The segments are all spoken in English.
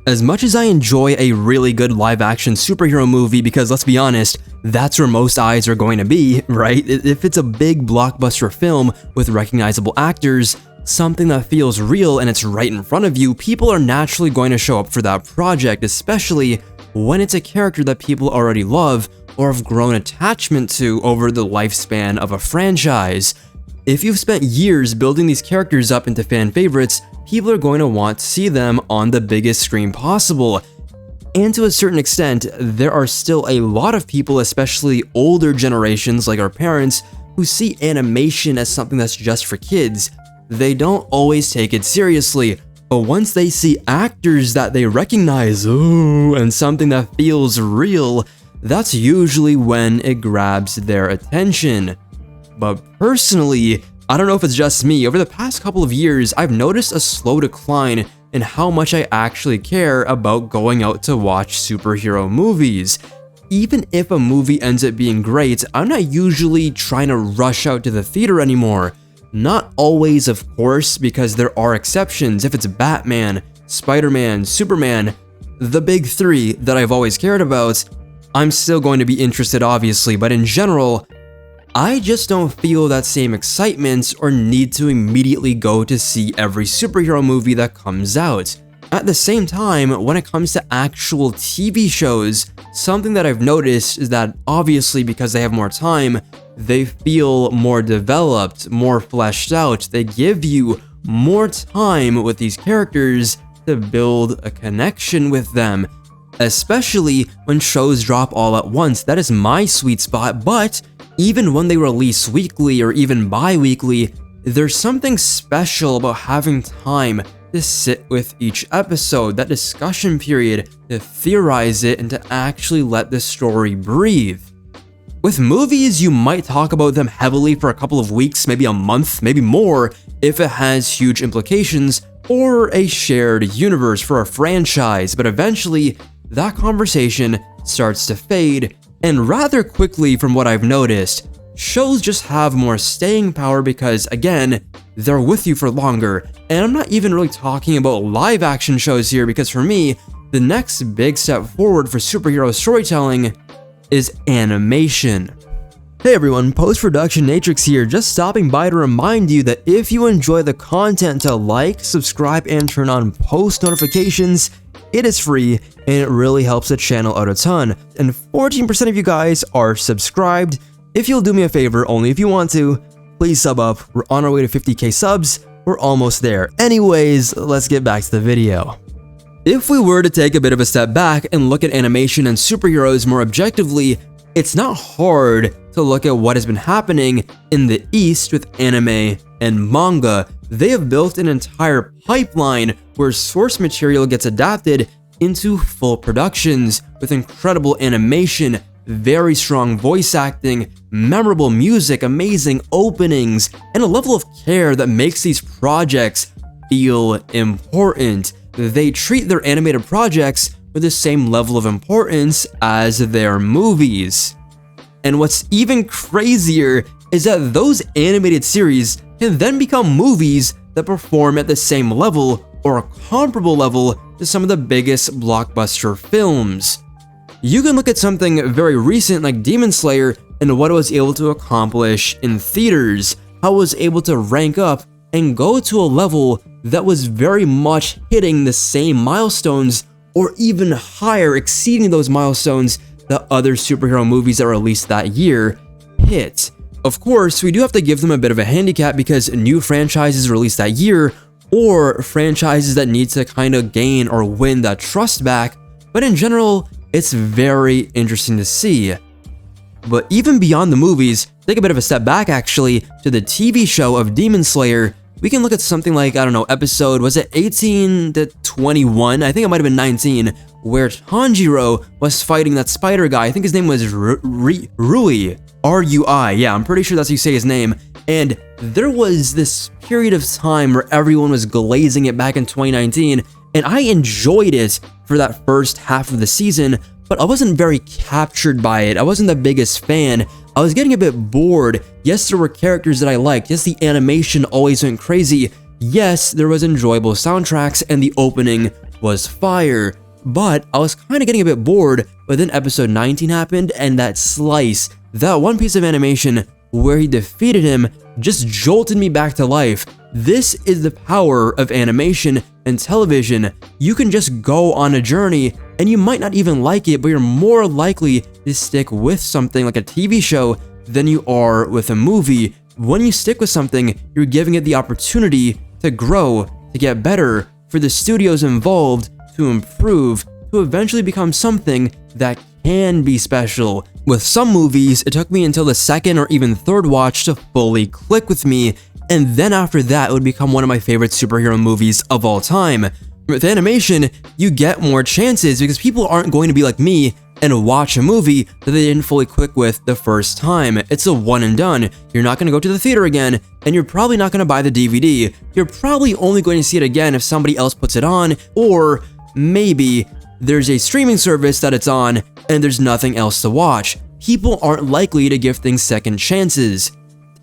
As much as I enjoy a really good live-action superhero movie, because let's be honest, that's where most eyes are going to be, right? If it's a big blockbuster film with recognizable actors, something that feels real and it's right in front of you, people are naturally going to show up for that project, especially when it's a character that people already love or have grown attachment to over the lifespan of a franchise. If you've spent years building these characters up into fan favorites, people are going to want to see them on the biggest screen possible. And to a certain extent, there are still a lot of people, especially older generations like our parents, who see animation as something that's just for kids. They don't always take it seriously, but once they see actors that they recognize, ooh, and something that feels real, that's usually when it grabs their attention. But personally, I don't know if it's just me, over the past couple of years, I've noticed a slow decline in how much I actually care about going out to watch superhero movies. Even if a movie ends up being great, I'm not usually trying to rush out to the theater anymore. Not always, of course, because there are exceptions. If it's Batman, Spider-Man, Superman, the big three that I've always cared about, I'm still going to be interested, obviously, but in general, I just don't feel that same excitement or need to immediately go to see every superhero movie that comes out. At the same time, when it comes to actual TV shows, something that I've noticed is that obviously because they have more time, they feel more developed, more fleshed out. They give you more time with these characters to build a connection with them, especially when shows drop all at once. That is my sweet spot, but even when they release weekly or even bi-weekly, there's something special about having time to sit with each episode, that discussion period, to theorize it and to actually let the story breathe. With movies, you might talk about them heavily for a couple of weeks, maybe a month, maybe more, if it has huge implications or a shared universe for a franchise, but eventually, that conversation starts to fade, and rather quickly from what I've noticed, shows just have more staying power because, again, they're with you for longer. And I'm not even really talking about live action shows here, because for me, the next big step forward for superhero storytelling is animation. Hey everyone, post-production Natrix here, just stopping by to remind you that if you enjoy the content, to like, subscribe, and turn on post notifications. It is free, and it really helps the channel out a ton. And 14% of you guys are subscribed. If you'll do me a favor, only if you want to, please sub up. We're on our way to 50k subs. We're almost there. Anyways, let's get back to the video. If we were to take a bit of a step back and look at animation and superheroes more objectively, it's not hard to look at what has been happening in the East with anime and manga. They have built an entire pipeline where source material gets adapted into full productions with incredible animation, very strong voice acting, memorable music, amazing openings, and a level of care that makes these projects feel important. They treat their animated projects with the same level of importance as their movies. And what's even crazier is that those animated series can then become movies that perform at the same level or a comparable level to some of the biggest blockbuster films. You can look at something very recent like Demon Slayer and what it was able to accomplish in theaters, how it was able to rank up and go to a level that was very much hitting the same milestones or even higher, exceeding those milestones that other superhero movies that were released that year hit. Of course, we do have to give them a bit of a handicap because new franchises released that year, or franchises that need to kind of gain or win that trust back, but in general, it's very interesting to see. But even beyond the movies, take a bit of a step back actually to the TV show of Demon Slayer. We can look at something like, I don't know, episode, was it 18 to 21? I think it might have been 19, where Tanjiro was fighting that spider guy. I think his name was Rui. R-U-I, yeah, I'm pretty sure that's how you say his name. And there was this period of time where everyone was glazing it back in 2019, and I enjoyed it for that first half of the season, but I wasn't very captured by it. I wasn't the biggest fan. I was getting a bit bored. Yes, there were characters that I liked. Yes, the animation always went crazy. Yes, there was enjoyable soundtracks, and the opening was fire. But I was kind of getting a bit bored, but then episode 19 happened, and that slice, that one piece of animation where he defeated him, just jolted me back to life. This is the power of animation and television. You can just go on a journey, and you might not even like it, but you're more likely to stick with something like a TV show than you are with a movie. When you stick with something, you're giving it the opportunity to grow, to get better, for the studios involved to improve, to eventually become something that can be special. With some movies, it took me until the second or even third watch to fully click with me, and then after that, it would become one of my favorite superhero movies of all time. With animation, you get more chances because people aren't going to be like me and watch a movie that they didn't fully click with the first time. It's a one and done. You're not going to go to the theater again, and you're probably not going to buy the DVD. You're probably only going to see it again if somebody else puts it on, or maybe there's a streaming service that it's on and there's nothing else to watch. People aren't likely to give things second chances.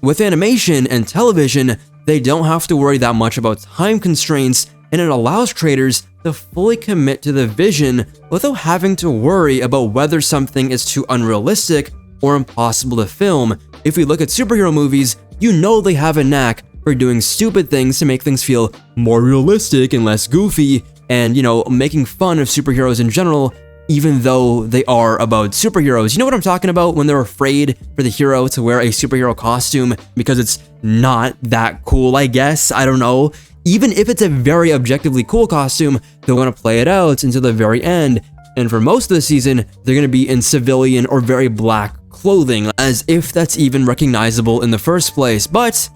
With animation and television, they don't have to worry that much about time constraints, and it allows creators to fully commit to the vision without having to worry about whether something is too unrealistic or impossible to film. If we look at superhero movies, you know they have a knack for doing stupid things to make things feel more realistic and less goofy, and, you know, making fun of superheroes in general, even though they are about superheroes. You know what I'm talking about when they're afraid for the hero to wear a superhero costume because it's not that cool, I guess? I don't know. Even if it's a very objectively cool costume, they're going to play it out until the very end. And for most of the season, they're going to be in civilian or very black clothing, as if that's even recognizable in the first place. But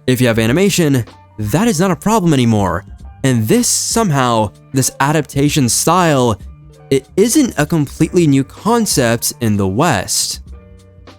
if you have animation, that is not a problem anymore. And this somehow, this adaptation style, it isn't a completely new concept in the West.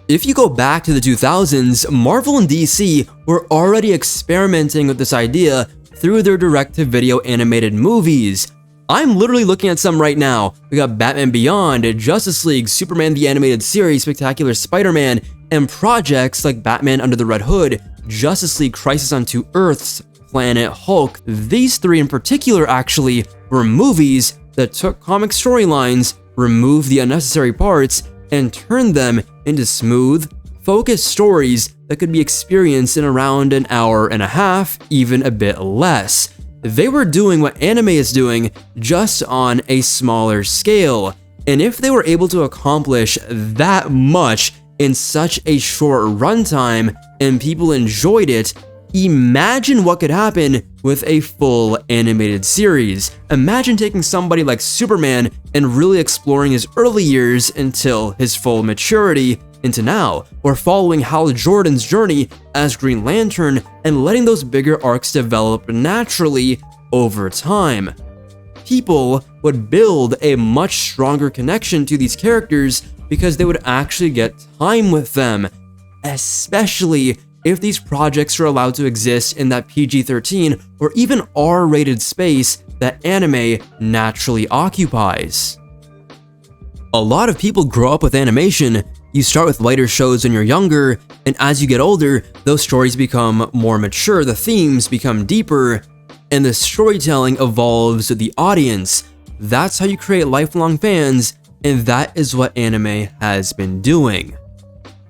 If you go back to the 2000s, Marvel and DC were already experimenting with this idea through their direct-to-video animated movies. I'm literally looking at some right now. We got Batman Beyond, Justice League, Superman the Animated Series, Spectacular Spider-Man, and projects like Batman Under the Red Hood, Justice League Crisis on Two Earths, Planet Hulk. These three in particular actually were movies that took comic storylines, removed the unnecessary parts, and turned them into smooth, focused stories that could be experienced in around an hour and a half, even a bit less. They were doing what anime is doing, just on a smaller scale. And if they were able to accomplish that much in such a short runtime and people enjoyed it, imagine what could happen with a full animated series. Imagine taking somebody like Superman and really exploring his early years until his full maturity into now, or following Hal Jordan's journey as Green Lantern and letting those bigger arcs develop naturally over time. People would build a much stronger connection to these characters because they would actually get time with them, especially if these projects are allowed to exist in that PG-13 or even R-rated space that anime naturally occupies. A lot of people grow up with animation. You start with lighter shows when you're younger, and as you get older, those stories become more mature, the themes become deeper, and the storytelling evolves with the audience. That's how you create lifelong fans, and that is what anime has been doing.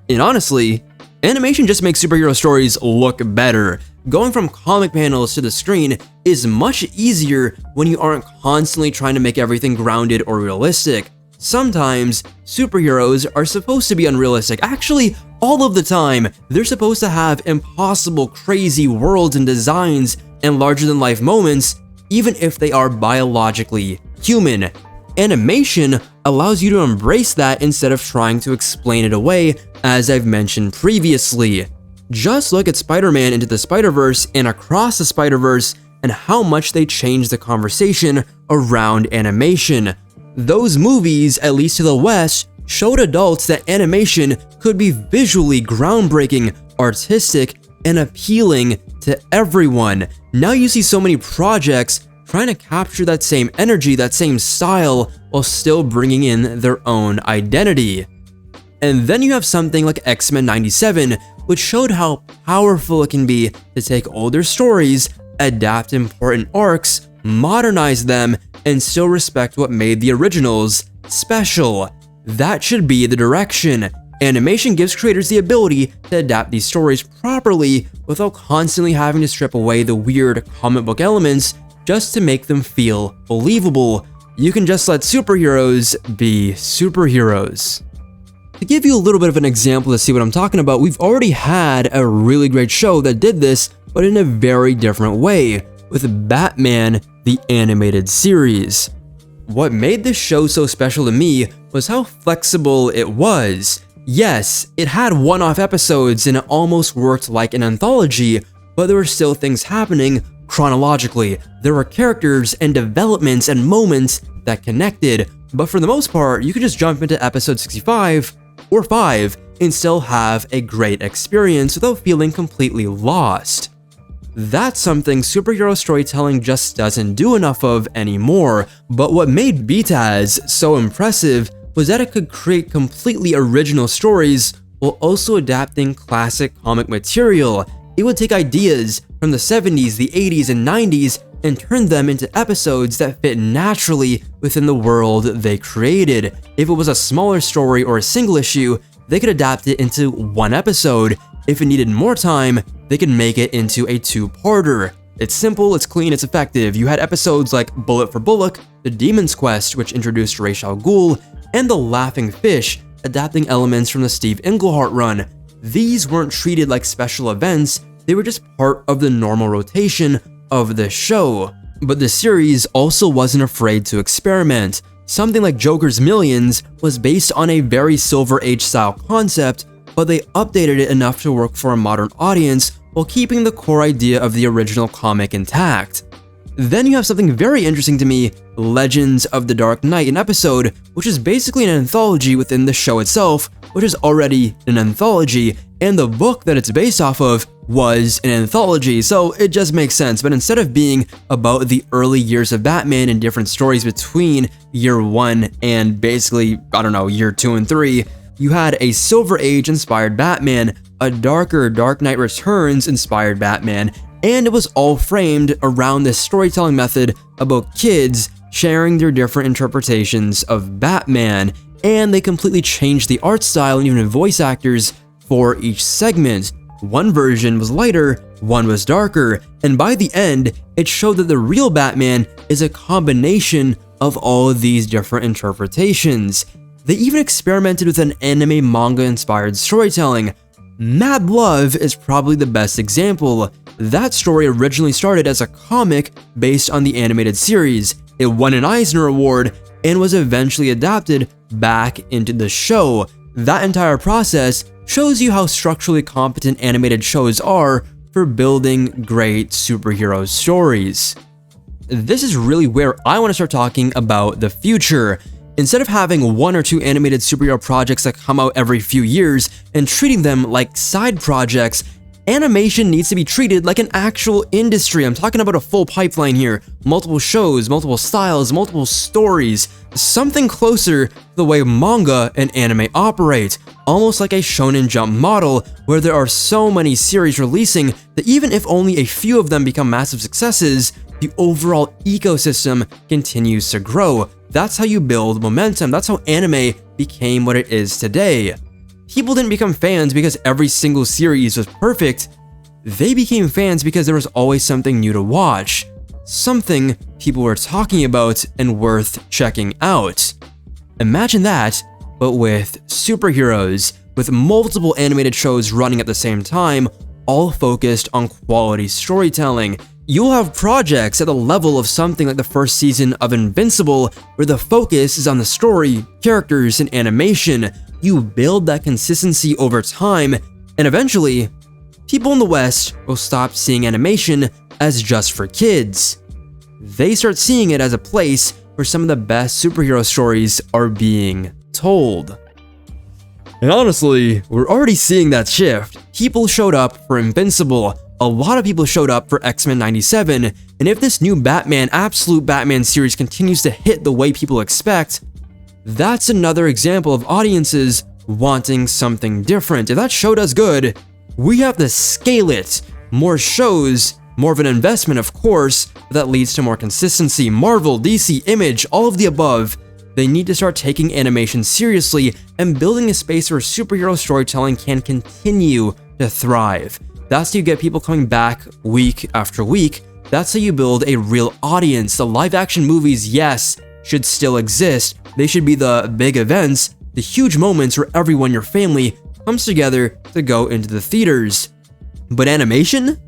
And honestly, animation just makes superhero stories look better. Going from comic panels to the screen is much easier when you aren't constantly trying to make everything grounded or realistic. Sometimes, superheroes are supposed to be unrealistic. Actually, all of the time, they're supposed to have impossible, crazy worlds and designs and larger-than-life moments, even if they are biologically human. Animation allows you to embrace that instead of trying to explain it away, as I've mentioned previously. Just look at Spider-Man Into the Spider-Verse and Across the Spider-Verse and how much they changed the conversation around animation. Those movies, at least to the West, showed adults that animation could be visually groundbreaking, artistic, and appealing to everyone. Now you see so many projects trying to capture that same energy, that same style, while still bringing in their own identity. And then you have something like X-Men 97, which showed how powerful it can be to take older stories, adapt important arcs, modernize them, and still respect what made the originals special. That should be the direction. Animation gives creators the ability to adapt these stories properly without constantly having to strip away the weird comic book elements just to make them feel believable. You can just let superheroes be superheroes. To give you a little bit of an example to see what I'm talking about, we've already had a really great show that did this, but in a very different way, with Batman, the animated series. What made this show so special to me was how flexible it was. Yes, it had one-off episodes and it almost worked like an anthology, but there were still things happening chronologically. There were characters and developments and moments that connected, but for the most part, you could just jump into episode 65 or 5 and still have a great experience without feeling completely lost. That's something superhero storytelling just doesn't do enough of anymore, but what made TAS so impressive was that it could create completely original stories while also adapting classic comic material. It would take ideas from the 70s, the 80s, and 90s and turn them into episodes that fit naturally within the world they created. If it was a smaller story or a single issue, they could adapt it into one episode. If it needed more time, they could make it into a two-parter. It's simple, it's clean, it's effective. You had episodes like Bullet for Bullock, The Demon's Quest, which introduced Ra's al Ghul, and The Laughing Fish, adapting elements from the Steve Englehart run. These weren't treated like special events, they were just part of the normal rotation of the show. But the series also wasn't afraid to experiment. Something like Joker's Millions was based on a very Silver Age style concept, but they updated it enough to work for a modern audience while keeping the core idea of the original comic intact. Then you have something very interesting to me, Legends of the Dark Knight, an episode which is basically an anthology within the show itself, which is already an anthology, and the book that it's based off of was an anthology, so it just makes sense. But instead of being about the early years of Batman and different stories between year 1 and basically, I don't know, year 2 and 3, you had a Silver Age inspired Batman, a darker Dark Knight Returns inspired Batman, and it was all framed around this storytelling method about kids sharing their different interpretations of Batman, and they completely changed the art style and even voice actors for each segment. One version was lighter, one was darker, and by the end, it showed that the real Batman is a combination of all of these different interpretations. They even experimented with an anime manga inspired storytelling. Mad Love is probably the best example. That story originally started as a comic based on the animated series. It won an Eisner Award and was eventually adapted back into the show. That entire process shows you how structurally competent animated shows are for building great superhero stories. This is really where I want to start talking about the future. Instead of having 1 or 2 animated superhero projects that come out every few years and treating them like side projects, animation needs to be treated like an actual industry. I'm talking about a full pipeline here. Multiple shows, multiple styles, multiple stories. Something closer to the way manga and anime operate. Almost like a Shonen Jump model, where there are so many series releasing that even if only a few of them become massive successes, the overall ecosystem continues to grow. That's how you build momentum. That's how anime became what it is today. People didn't become fans because every single series was perfect. They became fans because there was always something new to watch, something people were talking about and worth checking out. Imagine that, but with superheroes, with multiple animated shows running at the same time, all focused on quality storytelling. You'll have projects at the level of something like the first season of Invincible, where the focus is on the story, characters, and animation. You build that consistency over time, and eventually, people in the West will stop seeing animation as just for kids. They start seeing it as a place where some of the best superhero stories are being told. And honestly, we're already seeing that shift. People showed up for Invincible. A lot of people showed up for X-Men 97, and if this new Absolute Batman series continues to hit the way people expect, that's another example of audiences wanting something different. If that show does good, we have to scale it. More shows, More of an investment, of course, but that leads to more consistency. Marvel, DC, Image, all of the above, they need to start taking animation seriously and building a space where superhero storytelling can continue to thrive. That's how you get people coming back week after week. That's how you build a real audience. The live action movies, yes, should still exist. They should be the big events, the huge moments where everyone, your family, comes together to go into the theaters. But animation?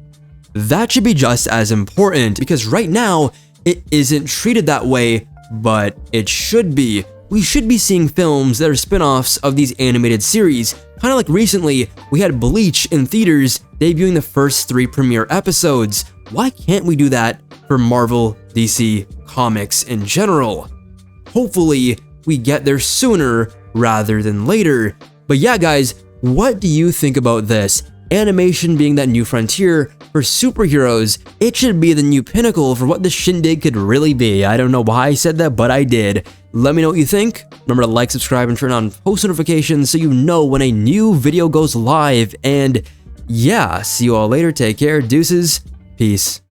That should be just as important, because right now, it isn't treated that way, but it should be. We should be seeing films that are spin-offs of these animated series. Kind of like recently, we had Bleach in theaters debuting the first 3 premiere episodes. Why can't we do that for Marvel, DC, comics in general? Hopefully, we get there sooner rather than later. But yeah, guys, what do you think about this? Animation being that new frontier for superheroes, it should be the new pinnacle for what the shindig could really be. I don't know why I said that, but I did. Let me know what you think. Remember to like, subscribe, and turn on post notifications so you know when a new video goes live. And yeah, see you all later. Take care. Deuces. Peace.